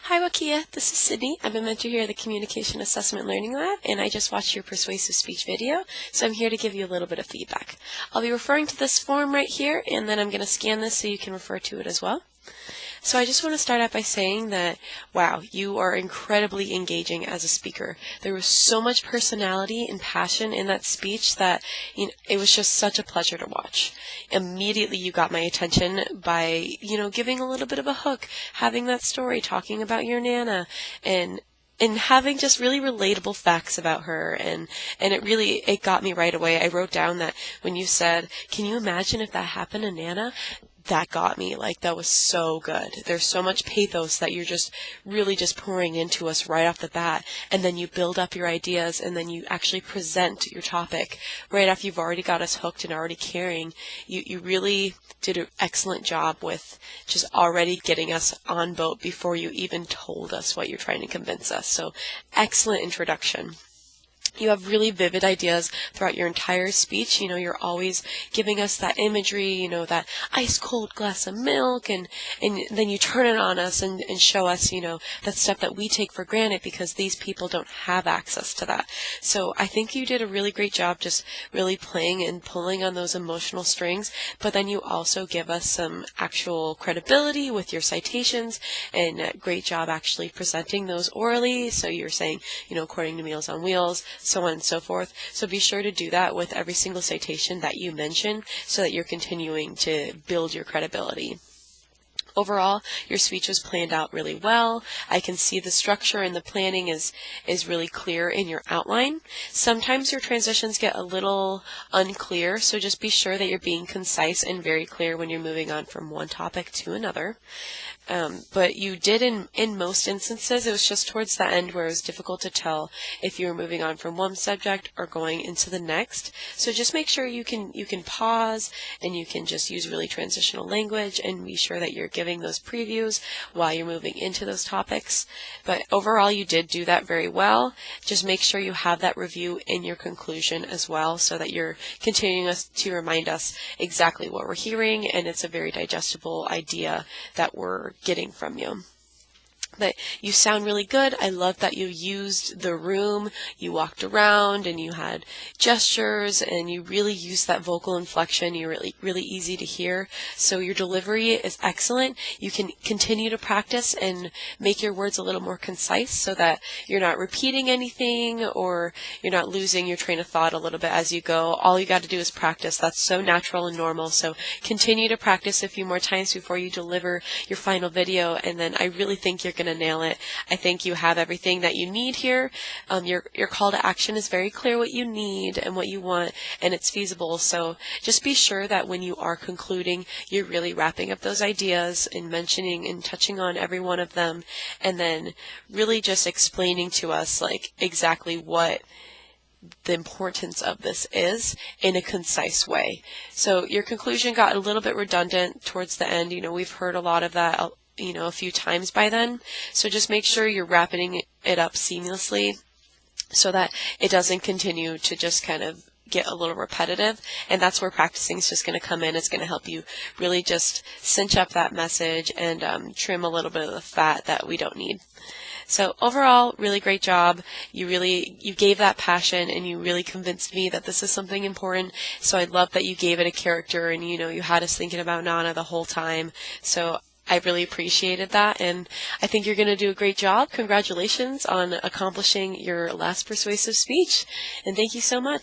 Hi Waqiah, this is Sydney. I'm a mentor here at the Communication Assessment Learning Lab, and I just watched your persuasive speech video, so I'm here to give you a little bit of feedback. I'll be referring to this form right here, and then I'm going to scan this so you can refer to it as well. So I just want to start out by saying that, wow, you are incredibly engaging as a speaker. There was so much personality and passion in that speech that it was just such a pleasure to watch. Immediately you got my attention by, giving a little bit of a hook, having that story, talking about your Nana, and having just really relatable facts about her, and it got me right away. I wrote down that when you said, can you imagine if that happened to Nana? That got me. That was so good. There's so much pathos that you're just really just pouring into us right off the bat, and then you build up your ideas, and then you actually present your topic right after you've already got us hooked and already caring. You really did an excellent job with just already getting us on boat before you even told us what you're trying to convince us. So excellent introduction. You have really vivid ideas throughout your entire speech. You're always giving us that imagery, that ice cold glass of milk, and then you turn it on us and show us, that stuff that we take for granted because these people don't have access to that. So I think you did a really great job just really playing and pulling on those emotional strings, but then you also give us some actual credibility with your citations, and a great job actually presenting those orally. So you're saying, according to Meals on Wheels, so on and so forth. So be sure to do that with every single citation that you mention so that you're continuing to build your credibility. Overall, your speech was planned out really well. I can see the structure and the planning is really clear in your outline. Sometimes your transitions get a little unclear, so just be sure that you're being concise and very clear when you're moving on from one topic to another. But you did in most instances. It was just towards the end where it was difficult to tell if you were moving on from one subject or going into the next. So just make sure you can pause, and you can just use really transitional language, and be sure that you're giving those previews while you're moving into those topics. But overall, you did do that very well. Just make sure you have that review in your conclusion as well, so that you're continuing to remind us exactly what we're hearing, and it's a very digestible idea that we're getting from you. But you sound really good. I love that you used the room, you walked around, and you had gestures, and you really used that vocal inflection. You're really easy to hear. So your delivery is excellent. You can continue to practice and make your words a little more concise so that you're not repeating anything, or you're not losing your train of thought a little bit as you go. All you got to do is practice. That's so natural and normal. So continue to practice a few more times before you deliver your final video, and then I really think you're going to nail it. I think you have everything that you need here. Your call to action is very clear what you need and what you want, and it's feasible. So just be sure that when you are concluding, you're really wrapping up those ideas and mentioning and touching on every one of them, and then really just explaining to us exactly what the importance of this is in a concise way. So your conclusion got a little bit redundant towards the end. We've heard a lot of that a few times by then. So just make sure you're wrapping it up seamlessly so that it doesn't continue to just kind of get a little repetitive. And that's where practicing is just going to come in. It's going to help you really just cinch up that message and trim a little bit of the fat that we don't need. So overall, really great job. You gave that passion, and you really convinced me that this is something important. So I love that you gave it a character, and you had us thinking about Nana the whole time. So I really appreciated that, and I think you're going to do a great job. Congratulations on accomplishing your last persuasive speech, and thank you so much.